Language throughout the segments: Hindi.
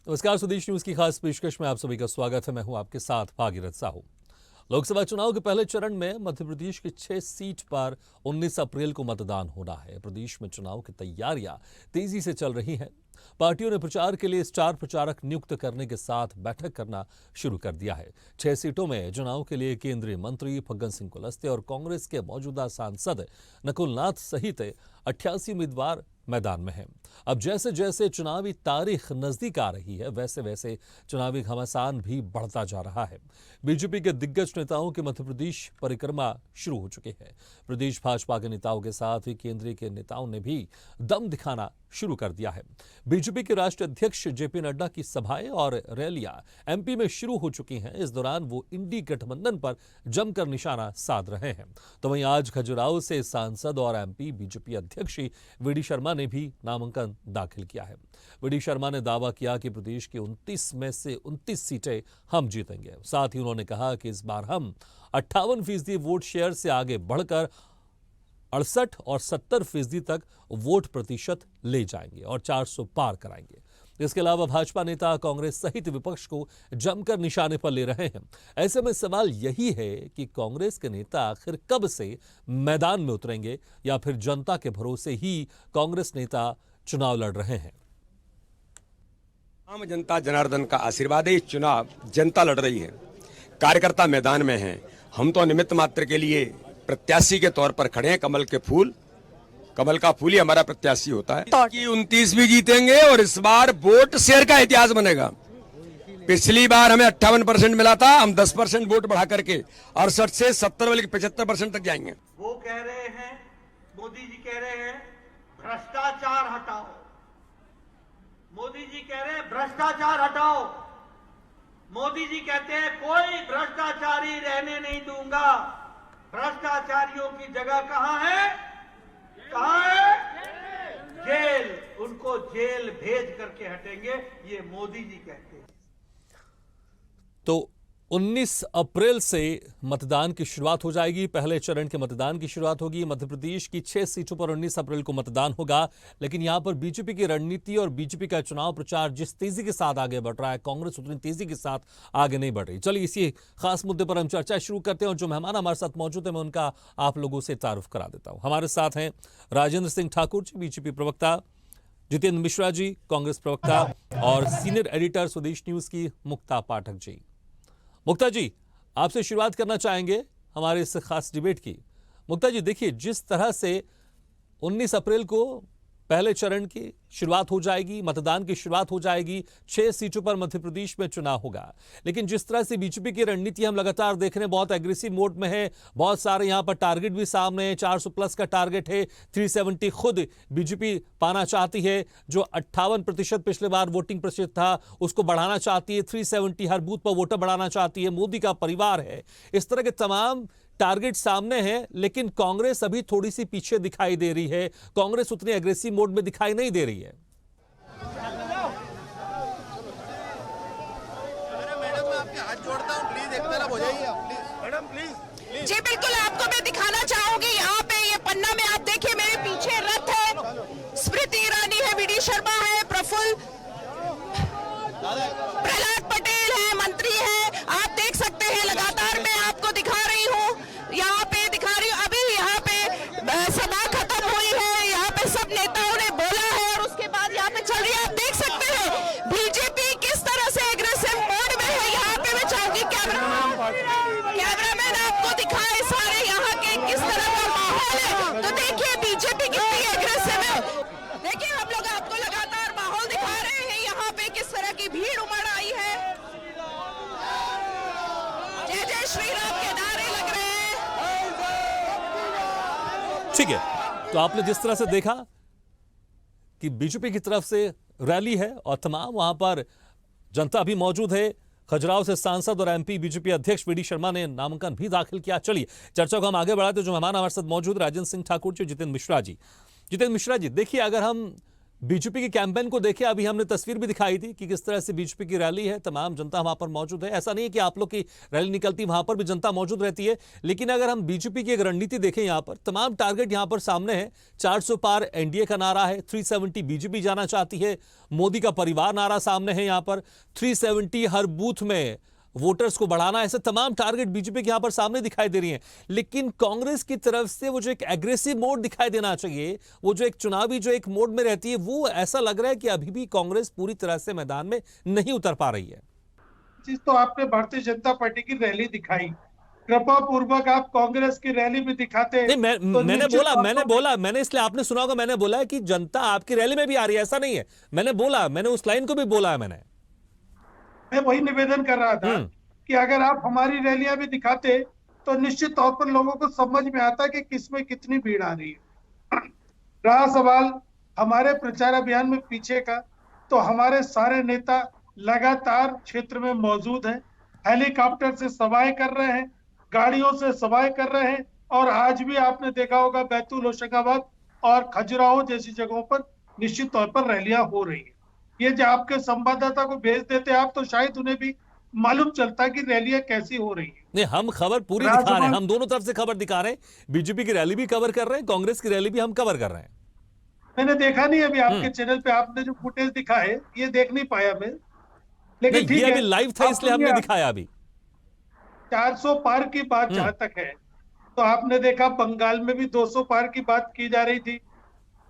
नमस्कार, स्वदेश न्यूज की खास पेशकश में आप सभी का स्वागत है। मैं हूं आपके साथ भागीरथ साहू। लोकसभा चुनाव के पहले चरण में मध्य प्रदेश की 6 सीट पर 19 अप्रैल को मतदान होना है। प्रदेश में चुनाव की तैयारियां तेजी से चल रही हैं। पार्टियों ने प्रचार के लिए स्टार प्रचारक नियुक्त करने के साथ बैठक करना शुरू कर दिया है। 6 सीटों में चुनाव के लिए केंद्रीय मंत्री फग्गन सिंह कुलस्ते और कांग्रेस के मौजूदा सांसद नकुल नाथ सहित 88 उम्मीदवार मैदान में हैं। अब जैसे जैसे चुनावी तारीख नजदीक आ रही है, वैसे वैसे चुनावी घमासान भी बढ़ता जा रहा है। बीजेपी के दिग्गज नेताओं की मध्य प्रदेश परिक्रमा शुरू हो चुकी है। प्रदेश भाजपा के नेताओं के साथ ही केंद्रीय के नेताओं ने भी दम दिखाना शुरू कर दिया है। बीजेपी के राष्ट्रीय अध्यक्ष जेपी नड्डा की सभाएं और रैलियां एमपी में शुरू हो चुकी हैं। इस दौरान वो इंडी गठबंधन पर जमकर निशाना साध रहे हैं। तो वहीं आज खजुराहो से सांसद और एमपी बीजेपी अध्यक्ष वीडी शर्मा ने भी नामांकन दाखिल किया है। वीडी शर्मा ने दावा किया कि प्रदेश की 29 में से 29 सीटें हम जीतेंगे। साथ ही उन्होंने कहा कि इस बार हम 58% वोट शेयर से आगे बढ़कर 68 और 70% तक वोट प्रतिशत ले जाएंगे और 400 पार कराएंगे। इसके अलावा भाजपा नेता कांग्रेस सहित विपक्ष को जमकर निशाने पर ले रहे हैं। ऐसे में सवाल यही है कि कांग्रेस के नेता आखिर कब से मैदान में उतरेंगे या फिर जनता के भरोसे ही कांग्रेस नेता चुनाव लड़ रहे हैं। आम जनता जनार्दन का आशीर्वाद है। चुनाव जनता लड़ रही है, कार्यकर्ता मैदान में हैं। हम तो निमित्त मात्र के लिए प्रत्याशी के तौर पर खड़े हैं। कमल का फूल ही हमारा प्रत्याशी होता है कि 29 भी जीतेंगे और इस बार वोट शेयर का इतिहास बनेगा। पिछली बार हमें 58% मिला था, हम 10% वोट बढ़ा करके 68 से 70 बल्कि 75% तक जाएंगे। वो कह रहे हैं, मोदी जी कह रहे हैं भ्रष्टाचार हटाओ। मोदी जी कह रहे हैं भ्रष्टाचार हटाओ। मोदी जी कहते हैं कोई भ्रष्टाचारी रहने नहीं दूंगा। भ्रष्टाचारियों की जगह कहां है? जेल। उनको जेल भेज करके हटेंगे, ये मोदी जी कहते हैं। तो 19 अप्रैल से मतदान की शुरुआत हो जाएगी। पहले चरण के मतदान की शुरुआत होगी। मध्य प्रदेश की 6 सीटों पर 19 अप्रैल को मतदान होगा। लेकिन यहां पर बीजेपी की रणनीति और बीजेपी का चुनाव प्रचार जिस तेजी के साथ आगे बढ़ रहा है, कांग्रेस उतनी तेजी के साथ आगे नहीं बढ़ रही। चलिए इसी खास मुद्दे पर हम चर्चा शुरू करते हैं और जो मेहमान हमारे साथ मौजूद है मैं उनका आप लोगों से तारुफ करा देता हूं। हमारे साथ हैं राजेंद्र सिंह ठाकुर जी, बीजेपी प्रवक्ता, जितेंद्र मिश्रा जी, कांग्रेस प्रवक्ता, और सीनियर एडिटर स्वदेश न्यूज की मुक्ता पाठक जी। मुक्ता जी, आपसे शुरुआत करना चाहेंगे हमारे इस खास डिबेट की। मुक्ता जी, देखिए जिस तरह से 19 अप्रैल को पहले चरण की शुरुआत हो जाएगी, मतदान की शुरुआत हो जाएगी, 6 सीटों पर मध्य प्रदेश में चुनाव होगा। लेकिन जिस तरह से बीजेपी की रणनीति हम लगातार देख रहे हैं, बहुत एग्रेसिव मोड में है। बहुत सारे यहां पर टारगेट भी सामने है। 400 प्लस का टारगेट है। 370 खुद बीजेपी पाना चाहती है। जो 58% पिछले बार वोटिंग प्रतिशत था उसको बढ़ाना चाहती है। 370 हर बूथ पर वोटर बढ़ाना चाहती है। मोदी का परिवार है। इस तरह के तमाम टारगेट सामने है। लेकिन कांग्रेस अभी थोड़ी सी पीछे दिखाई दे रही है। कांग्रेस उतनी एग्रेसिव मोड में दिखाई नहीं दे रही है। जी बिल्कुल, आपको मैं दिखाना चाहूंगी। यहाँ पे ये पन्ना में आप देखिए, मेरे पीछे रथ है, स्मृति ईरानी है, वीडी शर्मा है, प्रफुल्ल प्रहलाद पटेल है, मंत्री है। आप देख सकते हैं, लगातार मैं आपको दिखा रही हूँ। यहाँ पे दिखा रही हूँ, अभी यहाँ पे सभा खत्म हुई है। यहाँ पे सब नेताओं ने बोला है और उसके बाद यहाँ पे चल रही है। आप देख सकते हैं बीजेपी किस तरह से एग्रेसिव मोड में है। यहाँ पे मैं चाहूंगी कैमरामैन आपको दिखाए सारे यहाँ के किस तरह का माहौल है। तो देखिए बीजेपी कितनी एग्रेसिव है। देखिए हम लोग आपको लगातार माहौल दिखा रहे हैं। यहाँ पे किस तरह की भीड़ उमड़ आई है। जय जय श्री राम के नारे लग रहे हैं। ठीक है, तो आपने जिस तरह से देखा कि बीजेपी की तरफ से रैली है और तमाम वहां पर जनता भी मौजूद है। खजुराहो से सांसद और एमपी बीजेपी अध्यक्ष वीडी शर्मा ने नामांकन भी दाखिल किया। चलिए चर्चा को हम आगे बढ़ाते हैं। जो मेहमान हमारे साथ मौजूद राजेंद्र सिंह ठाकुर जी, जितेंद्र मिश्रा जी। जितेंद्र मिश्रा जी, देखिए अगर हम बीजेपी के कैंपेन को देखे, अभी हमने तस्वीर भी दिखाई थी कि किस तरह से बीजेपी की रैली है, तमाम जनता वहां पर मौजूद है। ऐसा नहीं है कि आप लोग की रैली निकलती वहां पर भी जनता मौजूद रहती है, लेकिन अगर हम बीजेपी की एक रणनीति देखें, यहां पर तमाम टारगेट यहां पर सामने है। 400 पार एनडीए का नारा है, 370 बीजेपी जाना चाहती है, मोदी का परिवार नारा सामने है, यहां पर 370 हर बूथ में वोटर्स को बढ़ाना, ऐसे तमाम टारगेट बीजेपी के यहां पर सामने दिखाई दे रही हैं। लेकिन कांग्रेस की तरफ से वो जो एक एग्रेसिव मोड दिखाई देना चाहिए, वो जो एक चुनावी जो एक मोड में रहती है, वो ऐसा लग रहा है कि अभी भी कांग्रेस पूरी तरह से मैदान में नहीं उतर पा रही है। चीज तो आपने भारतीय जनता पार्टी की रैली दिखाई, कृपा पूर्वक आप कांग्रेस की रैली भी दिखाते। नहीं, मैंने तो बोला, मैंने इसलिए आपने सुना होगा, मैंने बोला है कि जनता आपकी रैली में भी आ रही है, ऐसा नहीं है। मैंने उस लाइन को भी बोला है। मैं वही निवेदन कर रहा था कि अगर आप हमारी रैलियां भी दिखाते तो निश्चित तौर पर लोगों को समझ में आता कि किसमें कितनी भीड़ आ रही है। रहा सवाल हमारे प्रचार अभियान में पीछे का, तो हमारे सारे नेता लगातार क्षेत्र में मौजूद हैं, हेलीकॉप्टर से सवाएं कर रहे हैं, गाड़ियों से सवाएं कर रहे हैं, और आज भी आपने देखा होगा बैतूल, होशंगाबाद और खजुराहो जैसी जगहों पर निश्चित तौर पर रैलियां हो रही है। ये जो आपके संवाददाता को भेज देते आप, तो शायद उन्हें भी मालूम चलता कि रैलियां कैसी हो रही है। नहीं, हम खबर पूरी दिखा रहे हैं, हम दोनों तरफ से खबर दिखा रहे हैं। बीजेपी की रैली भी कवर कर रहे हैं, कांग्रेस की रैली भी हम कवर कर रहे हैं। मैंने देखा नहीं अभी आपके चैनल पे, आपने जो फुटेज दिखा है ये देख नहीं पाया मैं, लेकिन ठीक है, अभी लाइव था इसलिए हमने दिखाया। अभी 400 पार की बात जहां तक है, तो आपने देखा बंगाल में भी 200 पार की बात की जा रही थी,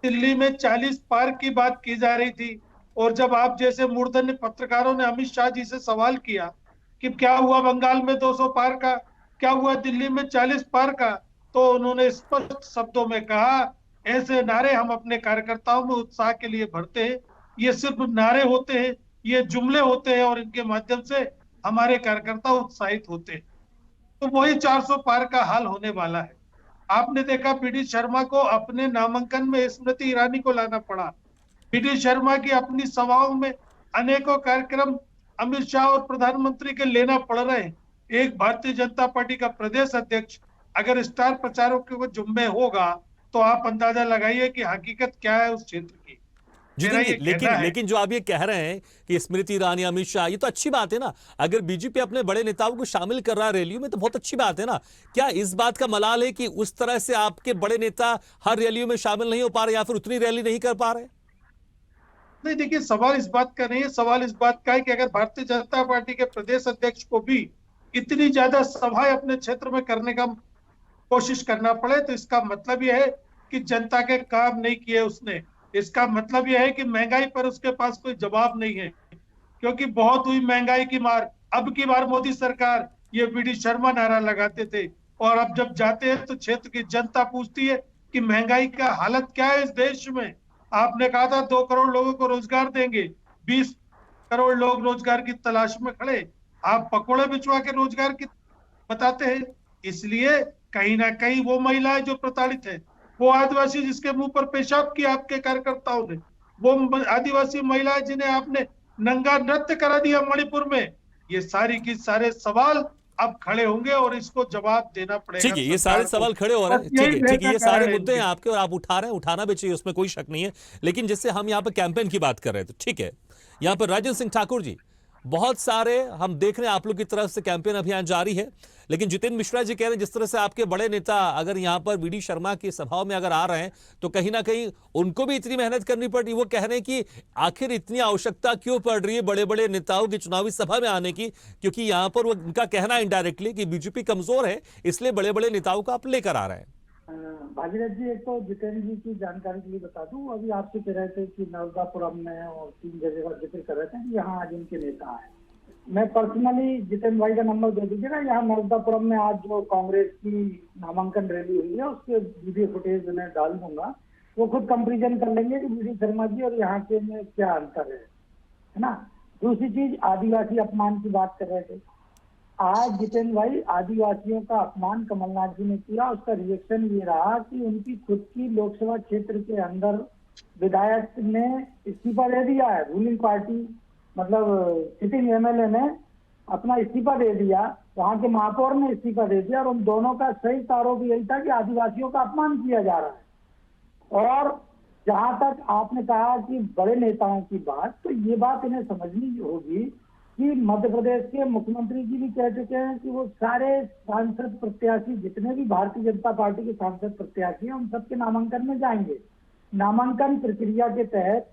दिल्ली में 40 पार की बात की जा रही थी। और जब आप जैसे मूर्धन्य पत्रकारों ने अमित शाह जी से सवाल किया कि क्या हुआ बंगाल में 200 पार का, क्या हुआ दिल्ली में 40 पार का, तो उन्होंने स्पष्ट शब्दों में कहा, ऐसे नारे हम अपने कार्यकर्ताओं में उत्साह के लिए भरते हैं, ये सिर्फ नारे होते हैं, ये जुमले होते हैं, और इनके माध्यम से हमारे कार्यकर्ता उत्साहित होते हैं। तो वही 400 पार का हाल होने वाला है। आपने देखा पीडी शर्मा को अपने नामांकन में स्मृति ईरानी को लाना पड़ा। पीडी शर्मा की अपनी सभाओं में अनेकों कार्यक्रम अमित शाह और प्रधानमंत्री के लेना पड़ रहे हैं। एक भारतीय जनता पार्टी का प्रदेश अध्यक्ष अगर स्टार प्रचारकों को जुम्मे होगा, तो आप अंदाजा लगाइए कि हकीकत क्या है उस क्षेत्र की। लेकिन जो आप ये कह रहे हैं कि स्मृति ईरानी, अमित शाह, ये तो अच्छी बात है ना। अगर बीजेपी अपने बड़े नेताओं को शामिल कर रहा है रैलियों में, तो बहुत अच्छी बात है ना। क्या इस बात का मलाल है कि उस तरह से आपके बड़े नेता हर रैलियों में शामिल नहीं हो पा रहे, या फिर उतनी रैली नहीं कर पा रहे? नहीं, देखिए, सवाल इस बात का नहीं है, सवाल इस बात का है कि अगर भारतीय जनता पार्टी के प्रदेश अध्यक्ष को भी इतनी ज्यादा सभाएं अपने क्षेत्र में करने का कोशिश करना पड़े, तो इसका मतलब यह है कि जनता के काम नहीं किए उसने। इसका मतलब यह है कि महंगाई पर उसके पास कोई जवाब नहीं है, क्योंकि बहुत हुई महंगाई की मार। अब की बार मोदी सरकार, ये पीडी शर्मा नारा लगाते थे, और अब जब जाते हैं तो क्षेत्र की जनता पूछती है कि महंगाई का हालत क्या है इस देश में। आपने कहा था 2 करोड़ लोगों को रोजगार देंगे, 20 करोड़ लोग रोजगार की तलाश में खड़े, आप पकोड़े बिचवा के रोजगार की बताते हैं। इसलिए कहीं ना कहीं वो महिलाएं जो प्रताड़ित है, वो आदिवासी जिसके मुंह पर पेशाब किया आपके कार्यकर्ताओं ने, वो आदिवासी महिलाएं जिन्हें आपने नंगा नृत्य करा दिया मणिपुर में, ये सारी की सारे सवाल अब खड़े होंगे और इसको जवाब देना पड़ेगा। ठीक है, ये सारे सवाल खड़े हो रहे हैं। ठीक है, ये सारे मुद्दे हैं आपके, और आप उठा रहे हैं, उठाना भी चाहिए, उसमें कोई शक नहीं है। लेकिन जैसे हम यहाँ पर कैंपेन की बात कर रहे थे, ठीक है, यहाँ पर राजेंद्र सिंह ठाकुर जी, बहुत सारे हम देख रहे हैं आप लोग की तरफ से कैंपेन अभियान जारी है, लेकिन जितेंद्र मिश्रा जी कह रहे हैं जिस तरह से आपके बड़े नेता अगर यहां पर वीडी शर्मा की सभाओं में अगर आ रहे हैं, तो कहीं ना कहीं उनको भी इतनी मेहनत करनी पड़ी। वो कह रहे हैं कि आखिर इतनी आवश्यकता क्यों पड़ रही है बड़े बड़े नेताओं की चुनावी सभा में आने की, क्योंकि यहां पर वो उनका कहना इनडायरेक्टली कि बीजेपी कमजोर है, इसलिए बड़े बड़े नेताओं को आप लेकर आ रहे हैं। भागीरथ जी, एक तो जितेंद्र जी की जानकारी के लिए बता दूं, अभी आपसे कह रहे थे कि नर्मदापुरम में और 3 जगह का जिक्र कर रहे थे कि यहाँ आज इनके नेता हैं। मैं पर्सनली जितेंद्र भाई का नंबर दे दीजिएगा। यहाँ नर्मदापुरम में आज जो कांग्रेस की नामांकन रैली हुई है, उसके वीडियो फुटेज मैं डाल दूंगा, वो खुद कंपेरिजन कर लेंगे कि वीडी शर्मा जी और यहाँ के में क्या अंतर है ना। दूसरी चीज, आदिवासी अपमान की बात कर रहे थे। आज जितेंद्र भाई, आदिवासियों का अपमान कमलनाथ जी ने किया, उसका रिएक्शन ये रहा कि उनकी खुद की लोकसभा क्षेत्र के अंदर विधायक ने इस्तीफा दे दिया है। रूलिंग पार्टी मतलब सिटिंग एमएलए ने अपना इस्तीफा दे दिया, वहां के महापौर ने इस्तीफा दे दिया, और उन दोनों का संयुक्त आरोप यही था कि आदिवासियों का अपमान किया जा रहा है। और जहां तक आपने कहा कि बड़े नेताओं की बात, तो ये बात इन्हें समझनी होगी कि मध्य प्रदेश के मुख्यमंत्री जी भी कह चुके हैं कि वो सारे सांसद प्रत्याशी, जितने भी भारतीय जनता पार्टी के सांसद प्रत्याशी हैं, उन सबके नामांकन में जाएंगे। नामांकन प्रक्रिया के तहत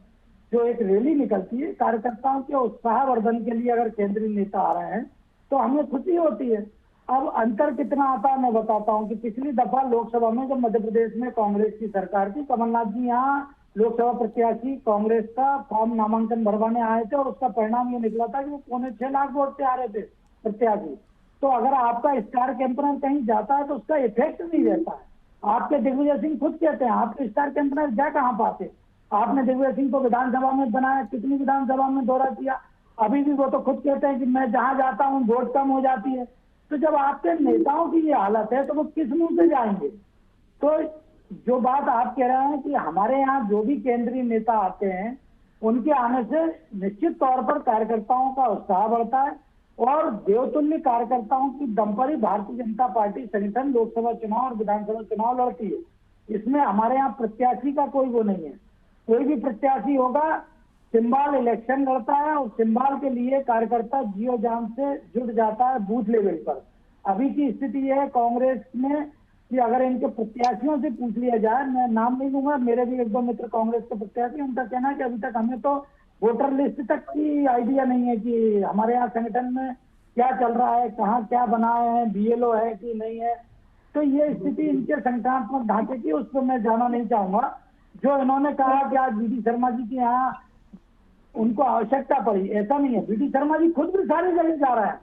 जो एक रैली निकलती है, कार्यकर्ताओं के उत्साहवर्धन के लिए अगर केंद्रीय नेता आ रहे हैं तो हमें खुशी होती है। अब अंतर कितना आता है मैं बताता हूं कि पिछली दफा लोकसभा में जब मध्य प्रदेश में कांग्रेस की सरकार थी, कमलनाथ जी यहाँ लोकसभा प्रत्याशी कांग्रेस का फॉर्म नामांकन भरवाने आए थे और उसका परिणाम ये निकला था कि वो 6.25 लाख वोट से आ रहे थे प्रत्याशी। तो अगर आपका स्टार कैंपेनर कहीं जाता है तो उसका इफेक्ट नहीं रहता है। आपके दिग्विजय सिंह खुद कहते हैं आपके स्टार कैंपेनर जा कहाँ पाते। आपने दिग्विजय सिंह को विधानसभा में बनाया, कितनी विधानसभा में दौरा किया, अभी भी वो तो खुद कहते हैं कि मैं जहां जाता हूं वोट कम हो जाती है। तो जब आपके नेताओं की ये हालत है तो वो किस मुंह से जाएंगे। तो जो बात आप कह रहे हैं कि हमारे यहाँ जो भी केंद्रीय नेता आते हैं उनके आने से निश्चित तौर पर कार्यकर्ताओं का उत्साह बढ़ता है और देवतुल्य कार्यकर्ताओं की दम पर ही भारतीय जनता पार्टी संगठन लोकसभा चुनाव और विधानसभा चुनाव लड़ती है। इसमें हमारे यहाँ प्रत्याशी का कोई वो नहीं है। कोई भी प्रत्याशी होगा, सिंबाल इलेक्शन लड़ता है और सिंबाल के लिए कार्यकर्ता जियो जान से जुड़ जाता है बूथ लेवल पर। अभी की स्थिति यह है कांग्रेस में कि अगर इनके प्रत्याशियों से पूछ लिया जाए, मैं नाम नहीं लूंगा, मेरे भी एक दो मित्र कांग्रेस के प्रत्याशी, उनका कहना है कि अभी तक हमें तो वोटर लिस्ट तक की आइडिया नहीं है कि हमारे यहाँ संगठन में क्या चल रहा है, कहाँ क्या बनाए हैं, बीएलओ है कि नहीं है। तो ये स्थिति इनके संगठनात्मक ढांचे की, उस पर मैं जाना नहीं चाहूंगा। जो इन्होंने कहा कि आज बीडी शर्मा जी के यहाँ उनको आवश्यकता पड़ी, ऐसा नहीं है। बीडी शर्मा जी खुद भी सारी जगह जा रहा है।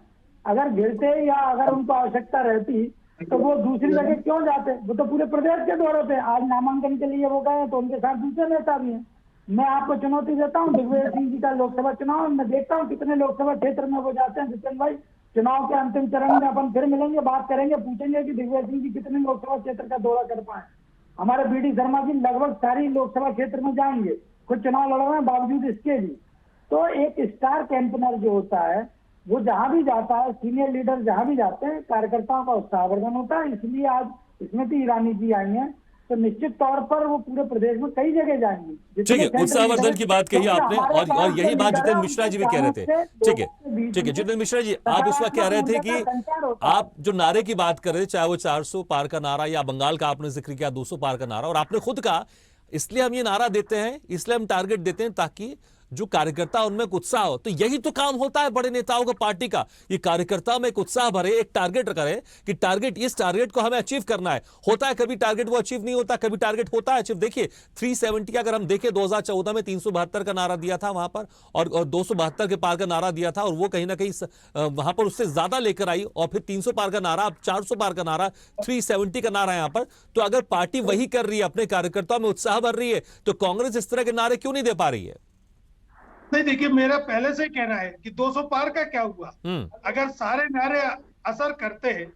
अगर गिरते या अगर उनको आवश्यकता रहती तो वो दूसरी जगह क्यों जाते, वो तो पूरे प्रदेश के दौरे पे। आज नामांकन के लिए वो गए तो उनके साथ दूसरे नेता भी हैं। मैं आपको चुनौती देता हूँ, दिग्विजय सिंह जी का लोकसभा चुनाव, मैं देखता हूँ कितने लोकसभा क्षेत्र में वो जाते हैं। जितेंद्र भाई, चुनाव के अंतिम चरण में अपन फिर मिलेंगे, बात करेंगे, पूछेंगे कि दिग्विजय सिंह जी कितने लोकसभा क्षेत्र का दौरा कर पाए। हमारे बीडी शर्मा जी लगभग सारी लोकसभा क्षेत्र में जाएंगे, खुद चुनाव लड़ रहे हैं बावजूद इसके भी। तो एक स्टार कैंपेनर जो होता है वो जहां भी जाता है, सीनियर लीडर जहां भी जाते हैं, कार्यकर्ताओं का उत्साहवर्धन होता है। इसलिए आज स्मृति ईरानी जी आई हैं तो निश्चित तौर पर वो पूरे प्रदेश में कई जगह जाएंगी। ठीक है, उत्साहवर्धन की बात कही आपने और यही बात जितेंद्र मिश्रा जी भी कह रहे थे। ठीक है जितेंद्र मिश्रा जी, आप उस वक्त कह रहे थे कि आप जो नारे की बात कर रहे थे, चाहे वो 400 पार का नारा या बंगाल का आपने जिक्र किया 200 पार का नारा, और आपने खुद कहा इसलिए हम ये नारा देते हैं, इसलिए हम टारगेट देते हैं ताकि जो कार्यकर्ता उनमें एक उत्साह हो। तो यही तो काम होता है बड़े नेताओं का, पार्टी का, ये कार्यकर्ता में एक उत्साह भरे, एक टारगेट करे कि टारगेट, इस टारगेट को हमें अचीव करना है। होता है कभी टारगेट वो अचीव नहीं होता, कभी टारगेट होता है अचीव। देखिए 370 का अगर हम देखें, 2014 में 372 का नारा दिया था वहां पर और 272 के पार का नारा दिया था और वो कहीं ना कहीं वहां पर उससे ज्यादा लेकर आई और फिर 300 पार का नारा, अब 400 पार का नारा, 370 का नारा यहां पर। तो अगर पार्टी वही कर रही है, अपने कार्यकर्ताओं में उत्साह भर रही है, तो कांग्रेस इस तरह के नारे क्यों नहीं दे पा रही है? नहीं, देखिए मेरा पहले से कहना है कि 200 पार का क्या हुआ। अगर सारे नारे असर करते हैं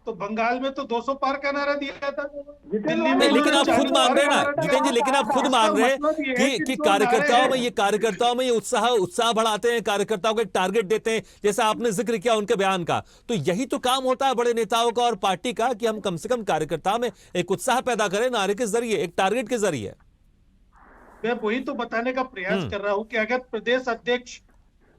तो बंगाल में तो 200 पार का नारा दिया था, दिल्ली में। लेकिन आप खुद मान रहे हैं ना जितेंद्र जी, लेकिन आप खुद मान रहे हैं कि कार्यकर्ताओं में ये उत्साह बढ़ाते हैं, कार्यकर्ताओं को एक टारगेट देते हैं, जैसा आपने जिक्र किया उनके बयान का। तो यही तो काम होता है बड़े नेताओं का और पार्टी का कि हम कम से कम कार्यकर्ताओं में एक उत्साह पैदा करें नारे के जरिए, एक टारगेट के जरिए। मैं वही तो बताने का प्रयास कर रहा हूं कि अगर प्रदेश अध्यक्ष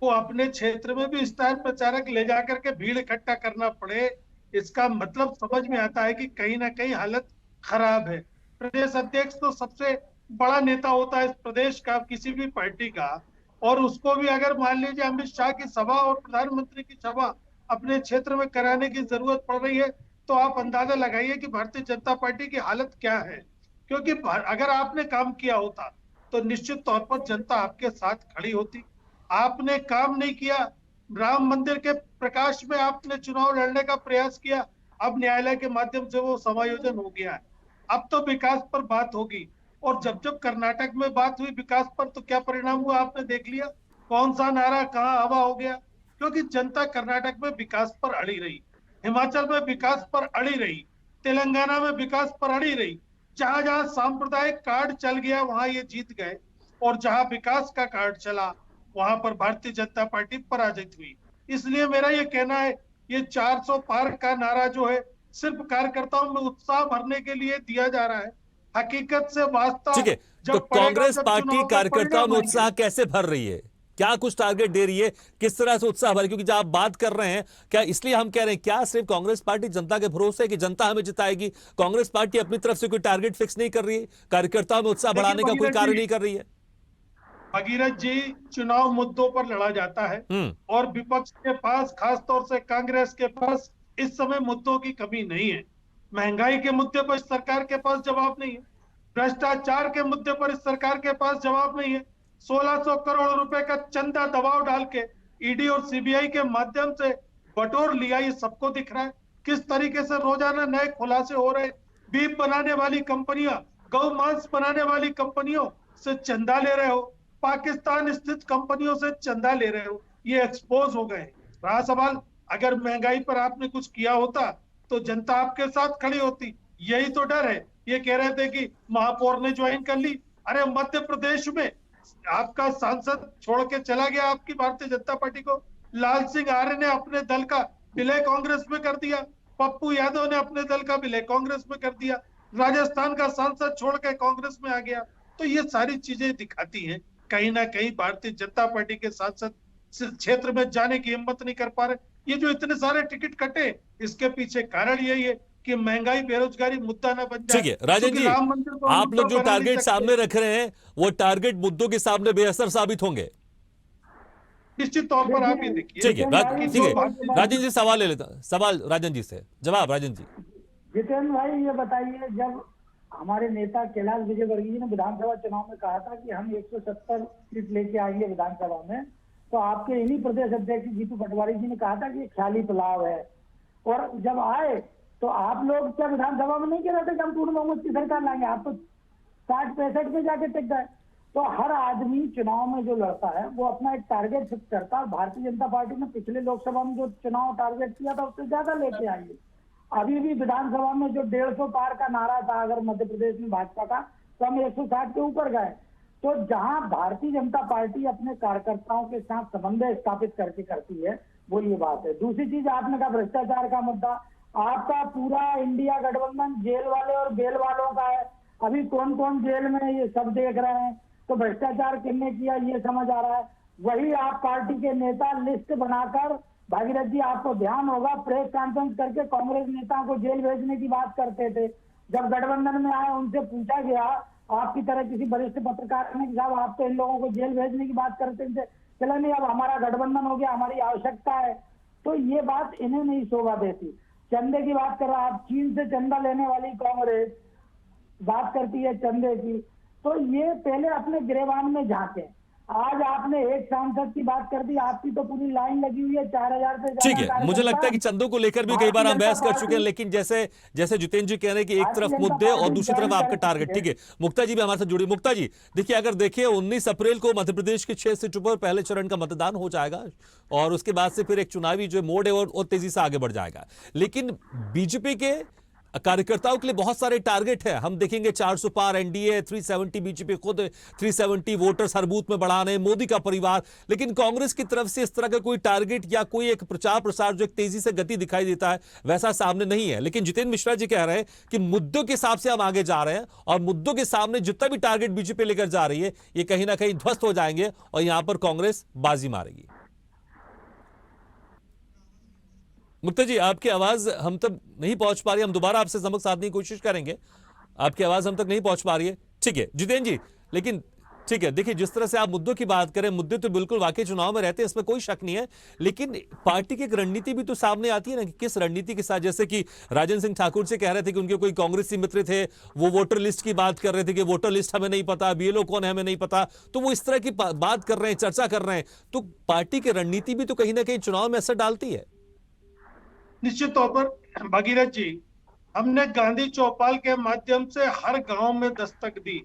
को अपने क्षेत्र में भी स्टार प्रचारक ले जाकर के भीड़ इकट्ठा करना पड़े, इसका मतलब समझ में आता है कि कहीं ना कहीं हालत खराब है। प्रदेश अध्यक्ष तो सबसे बड़ा नेता होता है इस प्रदेश का, किसी भी पार्टी का, और उसको भी अगर मान लीजिए अमित शाह की सभा और प्रधानमंत्री की सभा अपने क्षेत्र में कराने की जरूरत पड़ रही है, तो आप अंदाजा लगाइए कि भारतीय जनता पार्टी की हालत क्या है। क्योंकि अगर आपने काम किया होता तो निश्चित तौर पर जनता आपके साथ खड़ी होती। आपने काम नहीं किया, राम मंदिर के प्रकाश में आपने चुनाव लड़ने का प्रयास किया, अब न्यायालय के माध्यम से वो समायोजन हो गया है। अब तो विकास पर बात होगी, और जब जब कर्नाटक में बात हुई विकास पर तो क्या परिणाम हुआ आपने देख लिया। कौन सा नारा कहाँ हवा हो गया, क्योंकि जनता कर्नाटक में विकास पर अड़ी रही, हिमाचल में विकास पर अड़ी रही, तेलंगाना में विकास पर अड़ी रही। जहां जहां सांप्रदायिक कार्ड चल गया वहां ये जीत गए, और जहां विकास का कार्ड चला वहां पर भारतीय जनता पार्टी पराजित हुई। इसलिए मेरा ये कहना है, ये 400 पार का नारा जो है सिर्फ कार्यकर्ताओं में उत्साह भरने के लिए दिया जा रहा है। हकीकत से वास्तव ठीक है, जब तो पड़ेगा, कांग्रेस जब पार्टी चुनाव के कार्यकर्ताओं में परिणाम उत्साह आएंगे। कैसे भर रही है? क्या कुछ टारगेट दे रही है? किस तरह से उत्साह भर? क्योंकि जब आप बात कर रहे हैं, क्या इसलिए हम कह रहे हैं क्या सिर्फ कांग्रेस पार्टी जनता के भरोसे है कि जनता हमें जिताएगी? कांग्रेस पार्टी अपनी तरफ से कोई टारगेट फिक्स नहीं कर रही है, कार्यकर्ताओं में उत्साह देखिए बढ़ाने का कोई भगीरथ कार्य जी, नहीं कर रही है? भगीरथ जी, चुनाव मुद्दों पर लड़ा जाता है और विपक्ष के पास, खासतौर से कांग्रेस के पास, इस समय मुद्दों की कमी नहीं है। महंगाई के मुद्दे पर इस सरकार के पास जवाब नहीं है। भ्रष्टाचार के मुद्दे पर इस सरकार के पास जवाब नहीं है। 1600 करोड़ रुपए का चंदा दबाव डाल के ईडी और सीबीआई के माध्यम से बटोर लिया, ये सबको दिख रहा है। किस तरीके से रोजाना नए खुलासे हो रहे हैं। बीफ बनाने वाली कंपनियां, गौ मांस बनाने वाली कंपनियों से चंदा ले रहे हो, पाकिस्तान स्थित कंपनियों से चंदा ले रहे हो, ये एक्सपोज हो गए। रहा सवाल, अगर महंगाई पर आपने कुछ किया होता तो जनता आपके साथ खड़ी होती। यही तो डर है। ये कह रहे थे कि महापौर ने ज्वाइन कर ली। अरे मध्य प्रदेश में आपका सांसद छोड़ के चला गया आपकी भारतीय जनता पार्टी को। लाल सिंह आर्य ने अपने दल का विलय कांग्रेस में कर दिया। पप्पू यादव ने अपने दल का विलय कांग्रेस में कर दिया। राजस्थान का सांसद छोड़ के कांग्रेस में आ गया। तो ये सारी चीजें दिखाती हैं कहीं ना कहीं भारतीय जनता पार्टी के सांसद क्षेत्र में जाने की हिम्मत नहीं कर पा रहे। ये जो इतने सारे टिकट कटे, इसके पीछे कारण यही है कि महंगाई, बेरोजगारी मुद्दा ना बन जाए। ठीक है राजन जी, राम मंदिर को आप लोग जो बना नहीं टारगेट सकते। सामने रख रहे हैं वो टारगेट मुद्दों के सामने बेअसर साबित होंगे। निश्चित तौर पर आप ये देखिए। ठीक है ठीक है, भारतीय- राजन जी सवाल ले लेता, सवाल राजन जी से, जवाब राजन जी। जितेंद्र भाई, ये बताइए, जब हमारे नेता कैलाश विजयवर्गीय जी ने विधानसभा चुनाव में कहा था कि हम 170 सीट लेके आएंगे विधानसभा में, तो आपके इन्हीं प्रदेश अध्यक्ष जीतू पटवारी जी ने कहा था कि ये ख्याली पुलाव है। और जब आए तो आप लोग क्या विधानसभा में नहीं कह रहे थे कि हम पूर्ण बहुमत की सरकार लाएंगे? आप तो 60-65 में जाके टिक गए। तो हर आदमी चुनाव में जो लड़ता है वो अपना एक टारगेट फिक्स करता है। भारतीय जनता पार्टी ने पिछले लोकसभा में जो चुनाव टारगेट किया था उससे ज्यादा लेके आई है। अभी भी विधानसभा में जो 150 पार का नारा था अगर मध्य प्रदेश में भाजपा का, तो हम 160 के ऊपर गए। तो जहां भारतीय जनता पार्टी अपने कार्यकर्ताओं के साथ समन्वय स्थापित करके करती है, वो ये बात है। दूसरी चीज, आपने कहा भ्रष्टाचार का मुद्दा, आपका पूरा इंडिया गठबंधन जेल वाले और बेल वालों का है। अभी कौन कौन जेल में ये सब देख रहे हैं, तो भ्रष्टाचार किसने किया ये समझ आ रहा है। वही आप पार्टी के नेता लिस्ट बनाकर, भागीरथ जी आपको ध्यान होगा, प्रेस कॉन्फ्रेंस करके कांग्रेस नेताओं को जेल भेजने की बात करते थे। जब गठबंधन में आए उनसे पूछा गया, आपकी तरह किसी वरिष्ठ पत्रकार ने, साहब आप तो इन लोगों को जेल भेजने की बात करते थे, चला नहीं अब हमारा गठबंधन हो गया, हमारी आवश्यकता है। तो ये बात इन्हें नहीं शोभा देती। चंदे की बात कर रहा, आप चीन से चंदा लेने वाली कांग्रेस बात करती है चंदे की, तो ये पहले अपने गिरेबान में झांके। आज आपने एक सांसद की बात कर दी, आपकी तो पूरी लाइन लगी हुई है 4000 से ठीक है, मुझे लगता है कि चंदों को लेकर भी कई बार हम बहस कर चुके हैं, लेकिन जैसे जैसे जितेंद्र जी कह रहे हैं कि एक तरफ मुद्दे और दूसरी तरफ आपका टारगेट। ठीक है, मुक्ता जी भी हमारे साथ जुड़ी। मुक्ता जी देखिए, अगर देखिए 19 अप्रैल को मध्य प्रदेश की 6 सीटों पर पहले चरण का मतदान हो जाएगा और उसके बाद से फिर एक चुनावी जो मोड है और तेजी से आगे बढ़ जाएगा। लेकिन बीजेपी के कार्यकर्ताओं के लिए बहुत सारे टारगेट है। हम देखेंगे 400 पार एनडीए, 370 बीजेपी खुद 370 वोटर्स हर बूथ में बढ़ाने, मोदी का परिवार। लेकिन कांग्रेस की तरफ से इस तरह का कोई टारगेट या कोई एक प्रचार प्रसार जो एक तेजी से गति दिखाई देता है वैसा सामने नहीं है। लेकिन जितेंद्र मिश्रा जी कह रहे हैं कि मुद्दों के हिसाब से हम आगे जा रहे हैं और मुद्दों के सामने जितना भी टारगेट बीजेपी लेकर जा रही है ये कहीं ना कहीं ध्वस्त हो जाएंगे और यहां पर कांग्रेस बाजी मारेगी। मुक्ता जी, आपकी आवाज हम तक नहीं पहुंच पा रही, हम दोबारा आपसे संपर्क साधने की कोशिश करेंगे, आपकी आवाज हम तक नहीं पहुंच पा रही है। ठीक है जितेंद्र जी, लेकिन ठीक है, देखिए जिस तरह से आप मुद्दों की बात करें, मुद्दे तो बिल्कुल वाकई चुनाव में रहते हैं, इसमें कोई शक नहीं है, लेकिन पार्टी की एक रणनीति भी तो सामने आती है ना कि किस रणनीति के साथ। जैसे कि राजन सिंह ठाकुर से कह रहे थे कि उनके कोई कांग्रेसी मित्र थे, वो वोटर लिस्ट की बात कर रहे थे कि वोटर लिस्ट हमें नहीं पता, बीएलओ कौन है हमें नहीं पता, तो वो इस तरह की बात कर रहे हैं, चर्चा कर रहे हैं। तो पार्टी की रणनीति भी तो कहीं ना कहीं चुनाव में असर डालती है। निश्चित तौर पर भगीरथ जी, हमने गांधी चौपाल के माध्यम से हर गांव में दस्तक दी,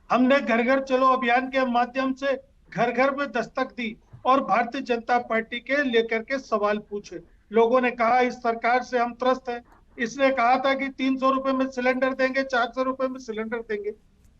हमने घर घर चलो अभियान के माध्यम से घर घर में दस्तक दी और भारतीय जनता पार्टी के लेकर के सवाल पूछे। लोगों ने कहा इस सरकार से हम त्रस्त हैं। इसने कहा था कि 300 रुपए में सिलेंडर देंगे, 400 रुपए में सिलेंडर देंगे,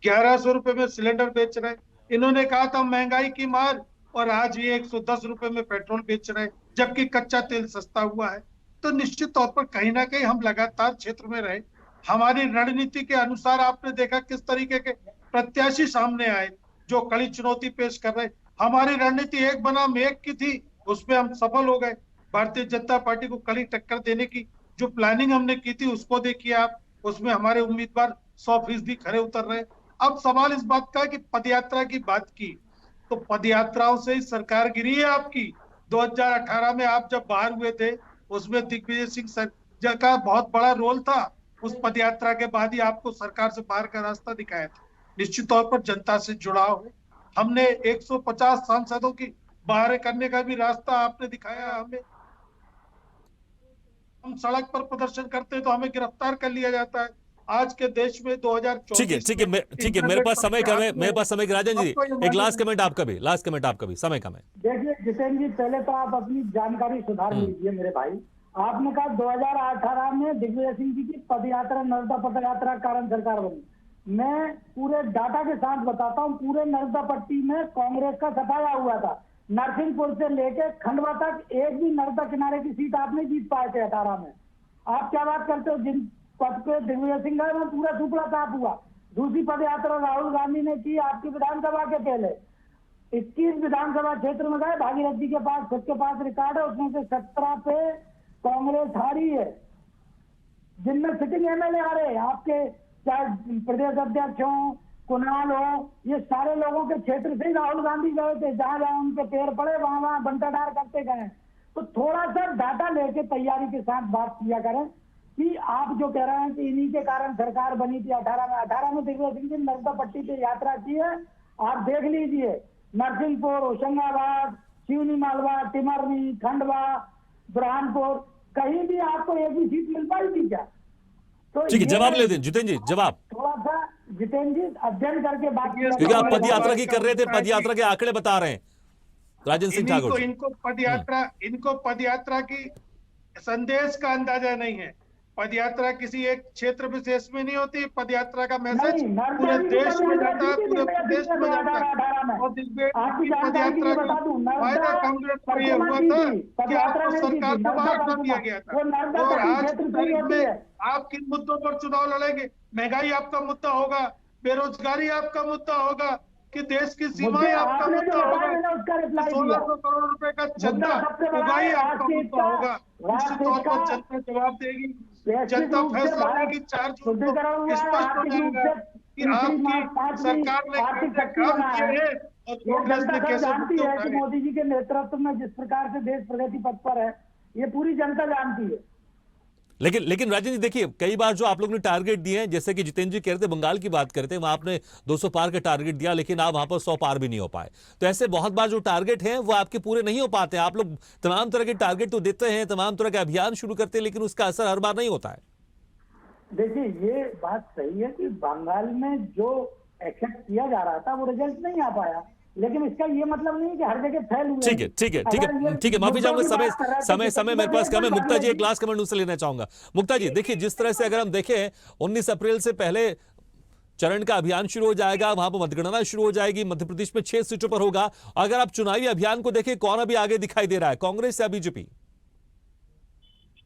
1100 रुपए में सिलेंडर बेच रहे हैं। इन्होंने कहा था महंगाई की मार और आज ये 110 रुपए में पेट्रोल बेच रहे हैं, जबकि कच्चा तेल सस्ता हुआ है। तो निश्चित तौर पर कहीं ना कहीं हम लगातार क्षेत्र में रहे हमारी रणनीति के अनुसार आपने देखा किस तरीके के प्रत्याशी सामने आए जो कड़ी चुनौती पेश कर रहे। हमारी रणनीति एक बनाम एक की थी, उसमें हम सफल हो गए। भारतीय जनता पार्टी को कड़ी टक्कर देने की जो प्लानिंग हमने की थी उसको देखिए आप, उसमें हमारे उम्मीदवार 100% खरे उतर रहे। अब सवाल इस बात का है कि पदयात्रा की बात की, तो पदयात्राओं से ही सरकार गिरी है आपकी। 2018 में आप जब बाहर हुए थे उसमें दिग्विजय सिंह का बहुत बड़ा रोल था। उस पदयात्रा के बाद ही आपको सरकार से बाहर का रास्ता दिखाया था। निश्चित तौर पर जनता से जुड़ाव है। हमने 150 सांसदों की बाहर करने का भी रास्ता आपने दिखाया हमें। हम सड़क पर प्रदर्शन करते हैं तो हमें गिरफ्तार कर लिया जाता है। आज के देश में 2024 ठीक है मेरे पास समय कम है, मेरे पास समय राजन जी एक लास्ट कमेंट आपका भी समय कम है। देखिए जितेंद्र जी, पहले तो आप अपनी जानकारी सुधार लीजिए मेरे भाई। आपने कहा 2018 में दिग्विजय सिंह जी की पदयात्रा, नर्मदा पदयात्रा के कारण सरकार बनी। मैं पूरे डाटा के साथ बताता हूँ, पूरे नर्मदा पट्टी में कांग्रेस का सफाया हुआ था। नरसिंहपुर से लेकर खंडवा तक एक भी नर्मदा किनारे की सीट आप नहीं जीत पाए थे 18 में। आप क्या बात करते हो? जिन पद पे दिग्विजय सिंह गए में पूरा टुकड़ा साफ हुआ। दूसरी पदयात्रा राहुल गांधी ने की आपकी विधानसभा के पहले। 21 विधानसभा क्षेत्र में गए, भागीरथ जी के पास खुद के पास रिकॉर्ड है, उसमें से 17 पे कांग्रेस हारी है, जिनमें सिटिंग एमएलए आ रहे हैं आपके, चाहे प्रदेश अध्यक्ष हो, कुणाल हो, ये सारे लोगों के क्षेत्र से ही राहुल गांधी गए थे। जहां जहां उनके पैर पड़े वहां वहां बंटाढार करते गए। तो थोड़ा सा डाटा लेके तैयारी के साथ बात किया करें कि आप जो कह रहे हैं कि इन्हीं के कारण सरकार बनी थी 18 में दिग्विजय सिंह जी नर्मदा पट्टी पे यात्रा की है। आप देख लीजिए, नरसिंहपुर, होशंगाबाद, सिवनी मालवा, टिमरनी, खंडवा, बुरहानपुर, कहीं भी आपको एक भी सीट मिल पाई थी क्या? तो ठीक है, जवाब ले दें जितेंद्र जी, जवाब। थोड़ा सा जितेंद्र जी अध्ययन करके बात कीजिए। क्योंकि आप पदयात्रा की कर रहे थे, पदयात्रा के आंकड़े बता रहे हैं राजन सिंह ठाकुर जी। इनको पदयात्रा की संदेश का अंदाजा नहीं है। पदयात्रा किसी एक क्षेत्र विशेष में नहीं होती। पदयात्रा का मैसेज पूरे देश में जाता है, पूरे प्रदेश में जाता है। और दिग्विजय पदयात्रा का फायदा कांग्रेस को यह हुआ था कि आपको सरकार को बाहर कर दिया गया था। और आज की तारीख में आप किन मुद्दों पर चुनाव लड़ेंगे? महंगाई आपका मुद्दा होगा, बेरोजगारी आपका मुद्दा होगा, कि देश की सीमाएं आपका मुद्दा होगा, 1600 करोड़ रुपए का चंदा उगाही आपका मुद्दा होगा। निश्चित तौर पर जनता जवाब देगी, जनता फैसला लेगी। 4 जून को स्पष्ट हो जाएगा कि आपकी सरकार ने कैसे काम किए हैं और कांग्रेस ने कैसे मुद्दे उठाए। मोदी जी के नेतृत्व में जिस प्रकार से देश प्रगति पथ पर है, ये पूरी जनता जानती है। लेकिन राजन जी देखिए, कई बार जो आप लोग ने टारगेट दिए हैं, जैसे कि जितेंद्र जी कह रहे थे बंगाल की बात करते हैं, वहां आपने 200 पार का टारगेट दिया, लेकिन आप वहां पर 100 पार भी नहीं हो पाए। तो ऐसे बहुत बार जो टारगेट हैं वो आपके पूरे नहीं हो पाते हैं। आप लोग तमाम तरह के टारगेट तो देते हैं, तमाम तरह के अभियान शुरू करते हैं, लेकिन उसका असर हर बार नहीं होता है। देखिए, ये बात सही है कि बंगाल में जो एक्सेप्ट किया जा रहा था वो रिजल्ट नहीं आ पाया, लेकिन इसका ये मतलब नहीं कि हर जगह फैल हुए। ठीक है, माफी चाहूंगा, समय मेरे पास कम है। मुक्ता जी एक लास्ट कमेंट उससे लेना चाहूंगा। मुक्ता जी देखिए, जिस तरह से अगर हम देखें 19 अप्रैल से पहले चरण का अभियान शुरू हो जाएगा, वहां पर मतगणना शुरू हो जाएगी, मध्य प्रदेश में 6 सीटों पर होगा। अगर आप चुनावी अभियान को देखें, कौन अभी आगे दिखाई दे रहा है, कांग्रेस या बीजेपी?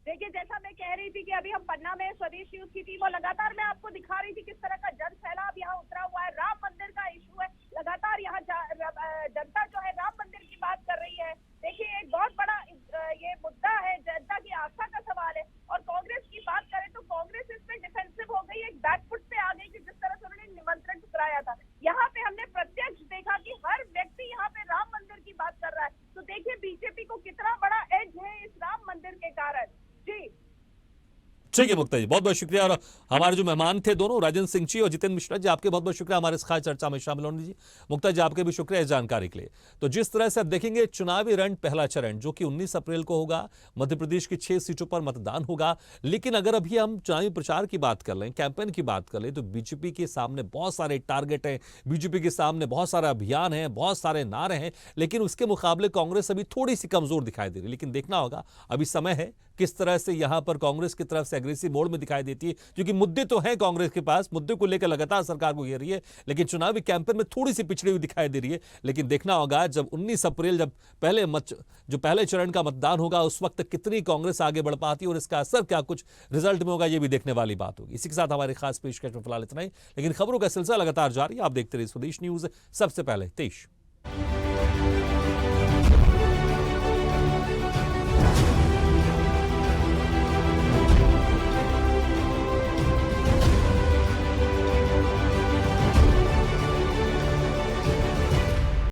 देखिए, जैसा मैं कह रही थी कि अभी हम पन्ना में स्वदेश न्यूज की टीम और लगातार मैं आपको दिखा रही थी किस तरह का जन सैलाब यहाँ उतरा हुआ है। राम मंदिर का इशू है, लगातार यहाँ जनता जो है राम मंदिर की बात कर रही है। देखिए, एक बहुत बड़ा ये मुद्दा है, जनता की आस्था का सवाल है। और कांग्रेस की बात करें तो कांग्रेस इसमें डिफेंसिव हो गई, एक बैकफुट पे आ गई कि जिस तरह से उन्होंने निमंत्रण ठुकराया था। यहाँ पे हमने प्रत्यक्ष देखा कि हर व्यक्ति यहाँ पे राम मंदिर की बात कर रहा है। तो देखिए बीजेपी को कितना बड़ा एज है इस राम मंदिर के कारण। जी ठीक है मुक्ता जी, बहुत बहुत शुक्रिया। और हमारे जो मेहमान थे दोनों, राजन सिंह जी और जितेंद्र मिश्रा जी, आपके बहुत बहुत शुक्रिया हमारे इस खास चर्चा में शामिल होने जी। मुक्ता जी आपके भी शुक्रिया इस जानकारी के लिए। तो जिस तरह से अब देखेंगे चुनावी रण, पहला चरण जो कि 19 अप्रैल को होगा, मध्य प्रदेश की 6 सीटों पर मतदान होगा। लेकिन अगर अभी हम चुनावी प्रचार की बात कर लें, कैंपेन की बात कर लें, तो बीजेपी के सामने बहुत सारे टारगेट हैं, बीजेपी के सामने बहुत सारे अभियान हैं, बहुत सारे नारे हैं, लेकिन उसके मुकाबले कांग्रेस अभी थोड़ी सी कमजोर दिखाई दे रही है। लेकिन देखना होगा, अभी समय है किस तरह से यहां पर कांग्रेस की तरफ से एग्रेसिव मोड में दिखाई देती है, क्योंकि मुद्दे तो हैं कांग्रेस के पास, मुद्दे को लेकर लगातार सरकार को घेर रही है, लेकिन चुनावी कैंपेन में थोड़ी सी पिछड़ी हुई दिखाई दे रही है। लेकिन देखना होगा जब 19 अप्रैल जब पहले चरण का मतदान होगा, उस वक्त कितनी कांग्रेस आगे बढ़ पाती है और इसका असर क्या कुछ रिजल्ट में होगा, यह भी देखने वाली बात होगी। इसी के साथ हमारी खास पेशकश में फिलहाल इतना ही, लेकिन खबरों का सिलसिला लगातार जारी है। आप देखते रहिए स्वदेश न्यूज, सबसे पहले देश।